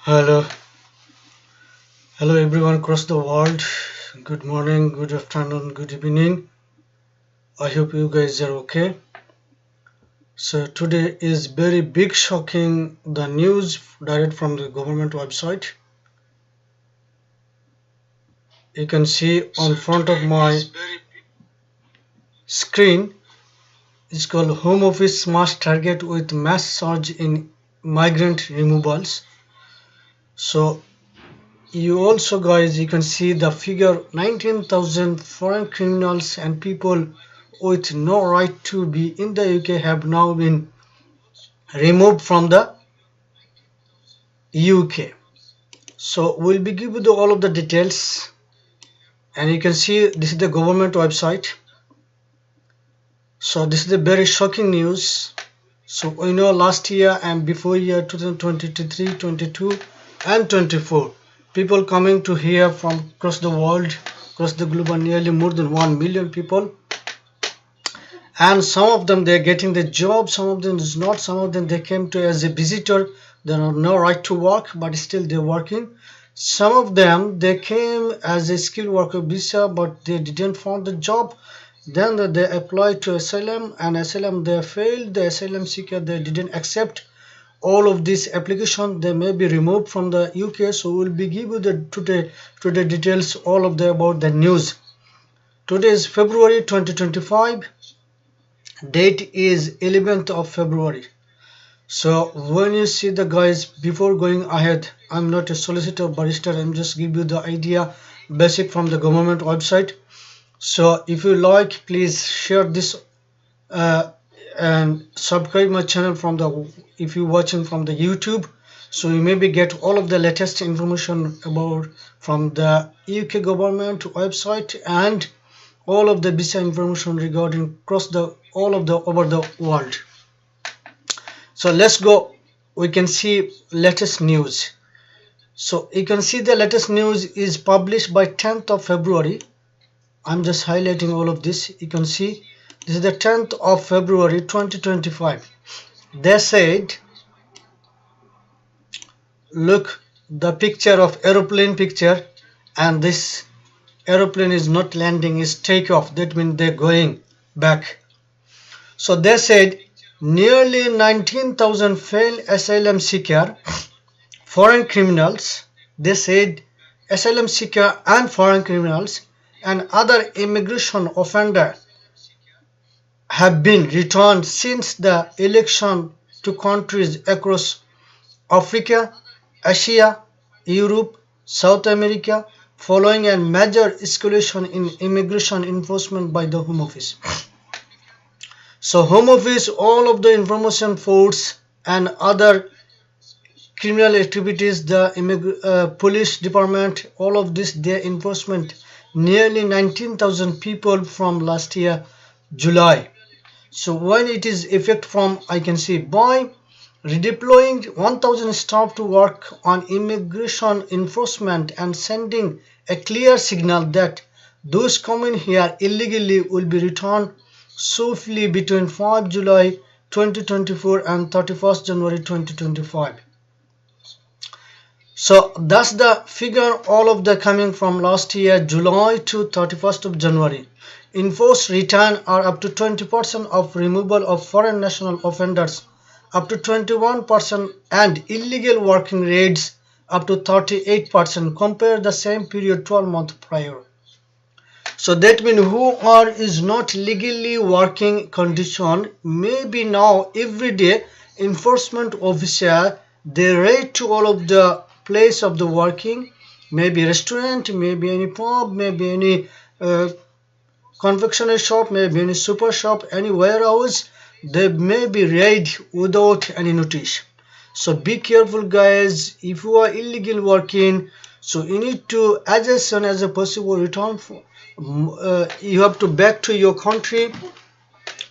Hello, hello everyone across the world. Good morning, good afternoon, good evening. I hope you guys are okay. So today is very big shocking the news direct from the government website. You can see on front of my screen it's called Home Office Mass Target with Mass Surge in Migrant Removals. So you also guys you can see the figure 19,000 foreign criminals and people with no right to be in the UK have now been removed from the UK. So we'll be giving you all of the details, and you can see this is the government website. So this is the very shocking news. So we know last year and before year 2023, 22 and 24 people coming to here from across the world, across the globe, are nearly more than 1 million people, and some of them they're getting the job, some of them is not, some of them they came to as a visitor, they have no right to work but still they're working. Some of them they came as a skilled worker visa but they didn't find the job, then they applied to asylum and asylum they failed, the asylum seeker they didn't accept all of this application, they may be removed from the UK. So we'll be give you the today details all of the about the news. Today is February 2025, date is 11th of February. So when you see the guys, before going ahead, I'm not a solicitor barrister, I'm just give you the idea basic from the government website. So if you like, please share this and subscribe my channel from the, if you're watching from the YouTube, so you maybe get all of the latest information about from the UK government website and all of the visa information regarding across the all of the over the world. So let's go, we can see latest news. So you can see the latest news is published by 10th of February. I'm just highlighting all of this. You can see this is the 10th of February 2025. They said, look, the picture of aeroplane picture, and this aeroplane is not landing, is takeoff, that means they're going back. So they said nearly 19,000 failed asylum seeker, foreign criminals, they said asylum seeker and foreign criminals and other immigration offender have been returned since the election to countries across Africa, Asia, Europe, South America, following a major escalation in immigration enforcement by the Home Office. So Home Office, all of the information force and other criminal activities, the police department, all of this, their enforcement, nearly 19,000 people from last year July. So when it is effect from, I can see by redeploying 1,000 staff to work on immigration enforcement and sending a clear signal that those coming here illegally will be returned swiftly between 5 July 2024 and 31st January 2025. So that's the figure, all of the coming from last year July to 31st of January. Enforced return are up to 20% of removal of foreign national offenders, up to 21%, and illegal working rates up to 38%. Compare the same period 12 months prior. So that means who are is not legally working condition, maybe now every day enforcement officer they rate to all of the place of the working, maybe restaurant, maybe any pub, maybe any confectionery shop, maybe any super shop, any warehouse, they may be raid without any notice. So be careful guys, if you are illegal working, so you need to as soon as possible return for, you have to back to your country,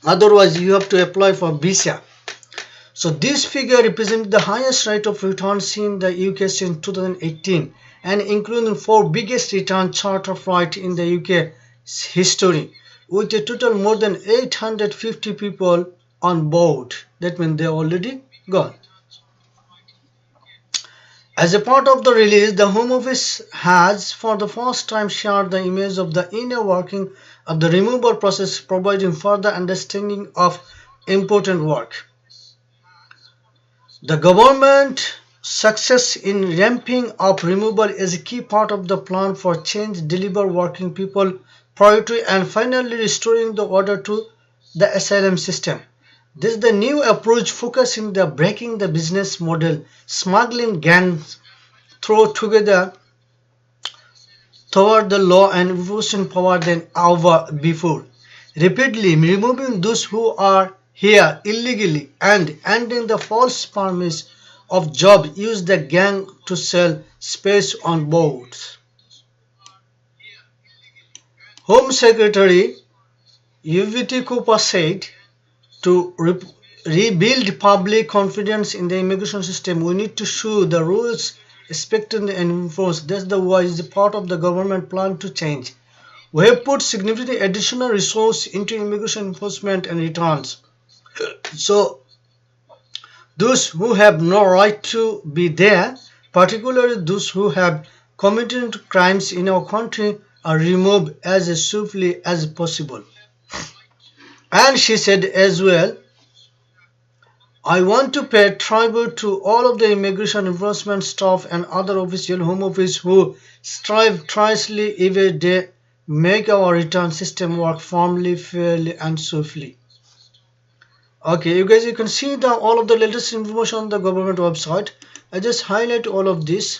otherwise you have to apply for visa. So this figure represents the highest rate of return seen in the UK since 2018 and including 4 biggest return charter flights in the UK history, with a total more than 850 people on board. That means they're already gone. As a part of the release, the Home Office has for the first time shared the image of the inner working of the removal process, providing further understanding of important work. The government success in ramping up removal is a key part of the plan for change, deliver working people priority, and finally restoring the order to the asylum system. This is the new approach focusing the breaking the business model, smuggling gangs throw together toward the law and enforcement power than ever before, repeatedly removing those who are here illegally and ending the false promise of job use the gang to sell space on boats. Home Secretary Yvette Cooper said to rebuild public confidence in the immigration system, we need to show the rules respected and enforced. That's the why is part of the government plan to change. We have put significant additional resource into immigration enforcement and returns. So those who have no right to be there, particularly those who have committed crimes in our country, are removed as swiftly as possible. And she said as well, I want to pay tribute to all of the immigration enforcement staff and other official home office who strive tirelessly every day make our return system work firmly, fairly and swiftly. Okay, you guys, you can see the all of the latest information on the government website. I just highlight all of this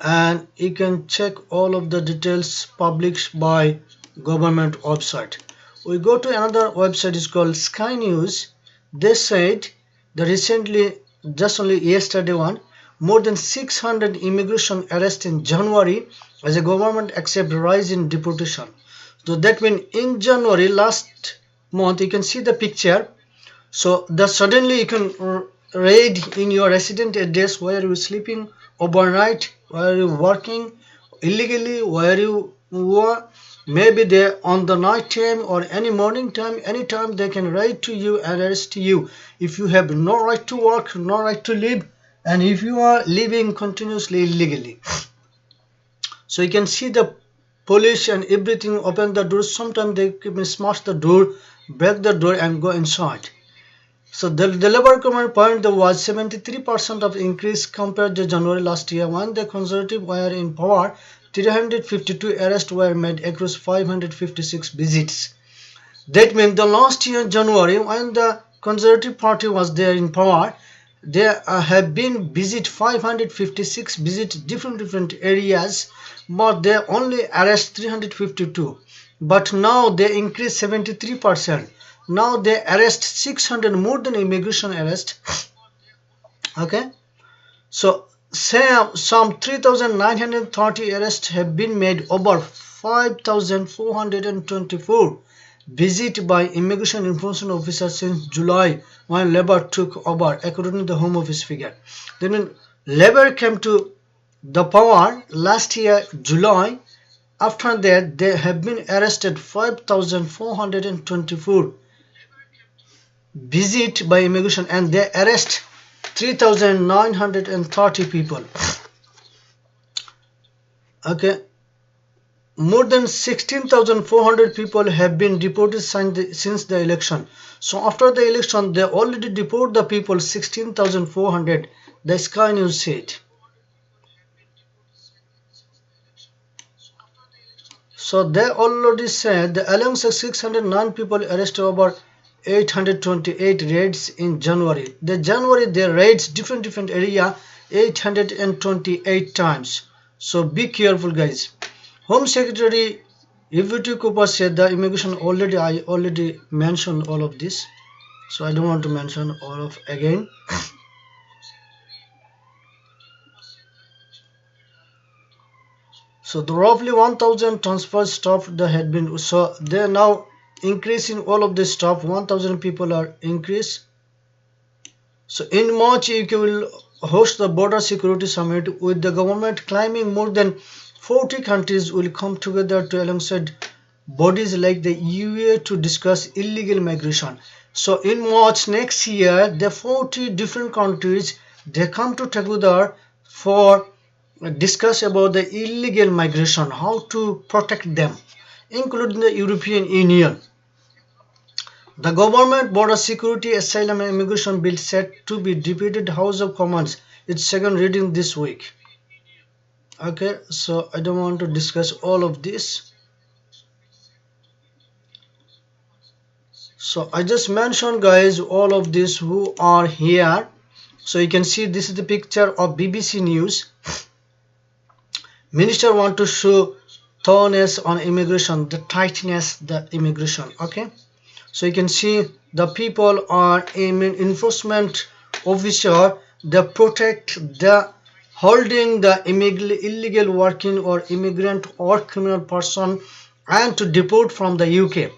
and you can check all of the details published by government website. We go to another website, is called Sky News. They said that recently, just only yesterday one, more than 600 immigration arrests in January as a government accept rise in deportation. So that means in January last month, you can see the picture. So that suddenly you can raid in your resident address where you sleeping overnight, where you working illegally, where you were. Maybe they on the night time or any morning time, anytime they can write to you and arrest you if you have no right to work, no right to live, and if you are living continuously illegally. So you can see the police and everything open the door. Sometimes they can smash the door, break the door and go inside. So the Labour government point there was 73% of increase compared to January last year when the Conservative were in power. 352 arrests were made across 556 visits. That means the last year January when the Conservative Party was there in power, there have been visit 556 visit different areas, but they only arrest 352. But now they increase 73%. Now they arrest 600 more than immigration arrest. Okay, so some 3,930 arrests have been made, over 5,424 visit by immigration enforcement officers since July when Labour took over, according to the Home Office figure. Then when Labour came to the power last year July, after that they have been arrested 5,424 visit by immigration and they arrest 3,930 people. Okay, more than 16,400 people have been deported since the election. So after the election they already deport the people 16,400, the Sky News said. So they already said the alongside 609 people arrested, over 828 raids in January. The January they raids different area 828 times. So be careful guys. Home Secretary Yvette Cooper said the immigration I already mentioned all of this. So I don't want to mention all of again. So the roughly 1,000 transfer staff that had been, so they are now increasing all of this staff. 1,000 people are increased. So in March UK will host the border security summit with the government claiming more than 40 countries will come together to alongside bodies like the UA to discuss illegal migration. So in March next year the 40 different countries They come together for discuss about the illegal migration, how to protect them, including the European Union. The government border security, asylum and immigration bill set to be debated House of Commons its second reading this week. Okay, so I don't want to discuss all of this. So I just mentioned guys all of this who are here. So you can see this is the picture of BBC News. Minister want to show thoroughness on immigration, the tightness the immigration. Okay, so you can see the people are enforcement officer. They protect the holding the illegal working or immigrant or criminal person and to deport from the UK.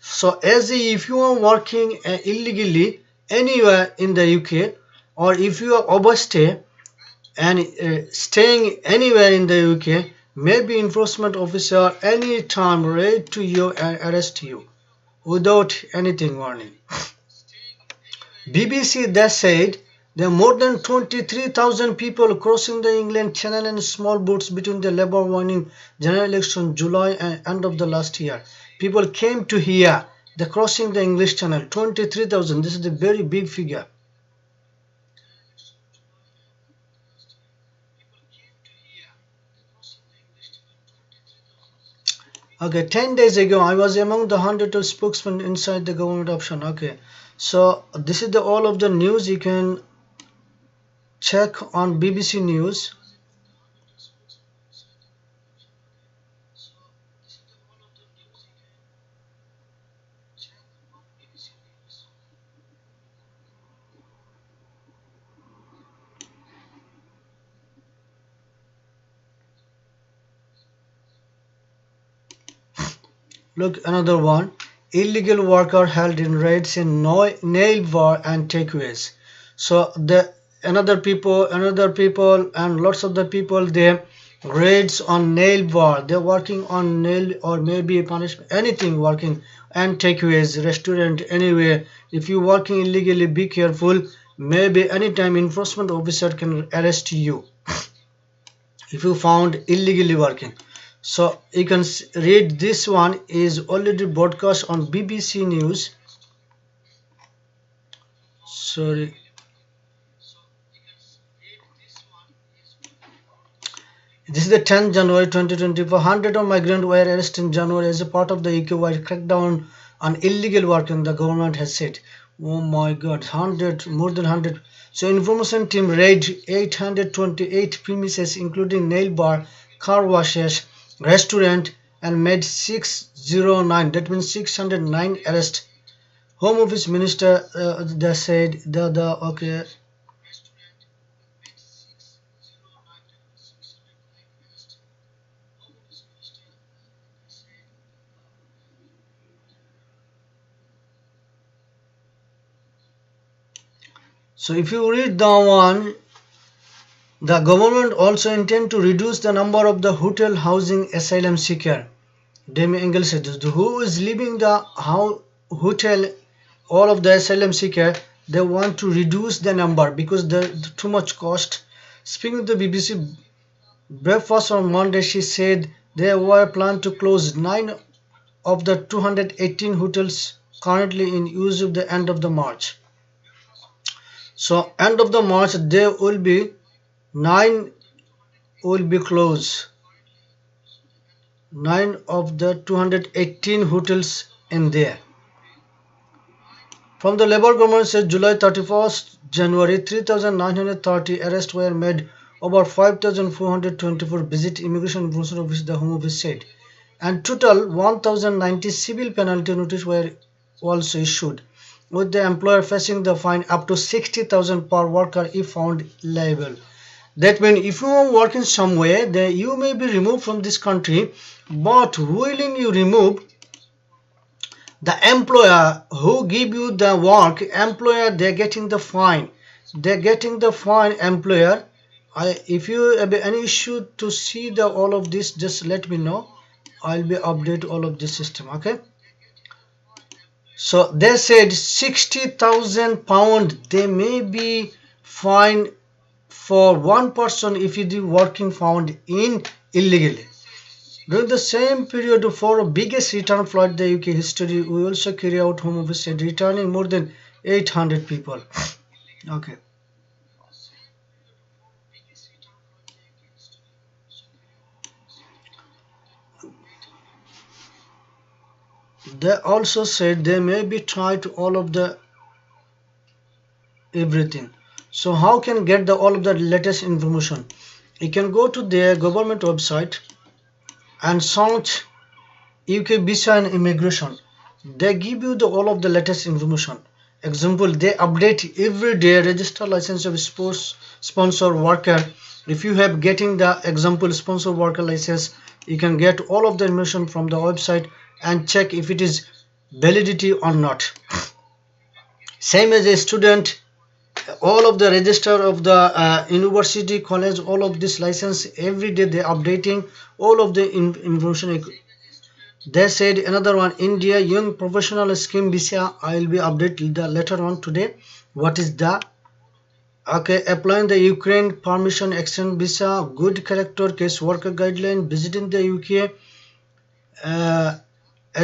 So as if you are working illegally anywhere in the UK, or if you are overstay and staying anywhere in the UK, maybe enforcement officer anytime ready to you and arrest you without anything warning. BBC they said there are more than 23,000 people crossing the England Channel in small boats between the Labour winning general election July and end of the last year. People came to here. The crossing the English Channel 23,000. This is a very big figure. Okay, 10 days ago I was among the 100 of spokesmen inside the government option. Okay, so this is the all of the news you can check on BBC News. Look, another one. Illegal worker held in raids in nail bar and takeaways. So the another people and lots of the people they raids on nail bar. They're working on nail or maybe punishment anything working and takeaways restaurant anywhere. If you working illegally, be careful. Maybe anytime enforcement officer can arrest you if you found illegally working. So you can read this one is already broadcast on BBC News. Sorry. This is the 10th January 2024. Hundreds of migrants were arrested in January as a part of the UK-wide crackdown on illegal working, the government has said. Oh my god, 100, more than 100. So information team raided 828 premises including nail bar, car washes, restaurant and made 609, that means 609 arrests. Home Office Minister they said the okay. So if you read the one, the government also intend to reduce the number of the hotel housing asylum seeker. Demi Engel said, who is leaving the hotel, all of the asylum seeker, they want to reduce the number because the too much cost. Speaking to the BBC breakfast on Monday, she said they were planned to close 9 of the 218 hotels currently in use at the end of the March. So end of the March there will be 9 will be closed. 9 of the 218 hotels in there. From the Labour government says July 31st, January 3,930 arrests were made, over 5,424 visit immigration enforcement office, the Home Office said, and total 1,090 civil penalty notices were also issued, with the employer facing the fine up to 60,000 per worker if found liable. That means if you are working somewhere, then you may be removed from this country, but willing you remove, the employer who give you the work, employer they're getting the fine. They're getting the fine, employer. If you have any issue to see the all of this, just let me know. I'll be update all of this system. Okay. So they said 60,000 pound they may be fined for one person if he is working found in illegally. During the same period for biggest return flight the UK history, we also carry out home office returning more than 800 people. Okay. They also said they may be tried to all of the everything. So how can get the all of the latest information? You can go to their government website and search UK visa and immigration. They give you the all of the latest information. Example, they update every day register license of sports sponsor worker. If you have getting the example sponsor worker license, you can get all of the information from the website and check if it is validity or not. Same as a student, all of the register of the university college, all of this license every day they updating all of the information. They said another one, India young professional scheme visa. I will be updated the later on today. What is the okay? Applying the Ukraine permission extend visa, good character case worker guideline, visiting the UK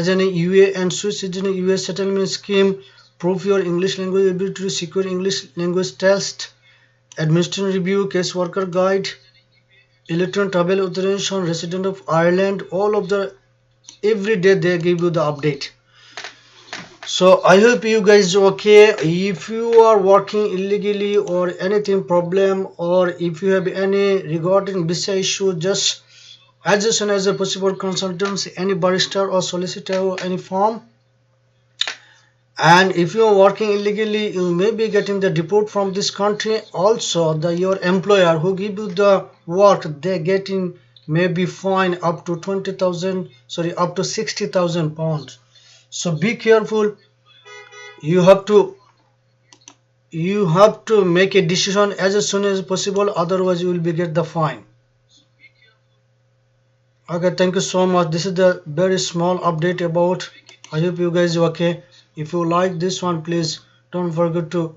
as an UA and Swiss citizen US settlement scheme, prove your English language ability to secure English language test, administration review, case worker guide, electronic travel authorization, resident of Ireland. All of the every day they give you the update. So I hope you guys okay. If you are working illegally or anything problem, or if you have any regarding visa issue, just as soon as possible consultants, any barrister or solicitor or any firm. And if you are working illegally, you may be getting the deport from this country. Also the your employer who give you the work, they getting maybe fine up to 20,000, sorry, up to 60,000 pounds. So be careful. You have to make a decision as soon as possible, otherwise you will be get the fine. Okay, thank you so much. This is the very small update about. I hope you guys are okay. If you like this one, please don't forget to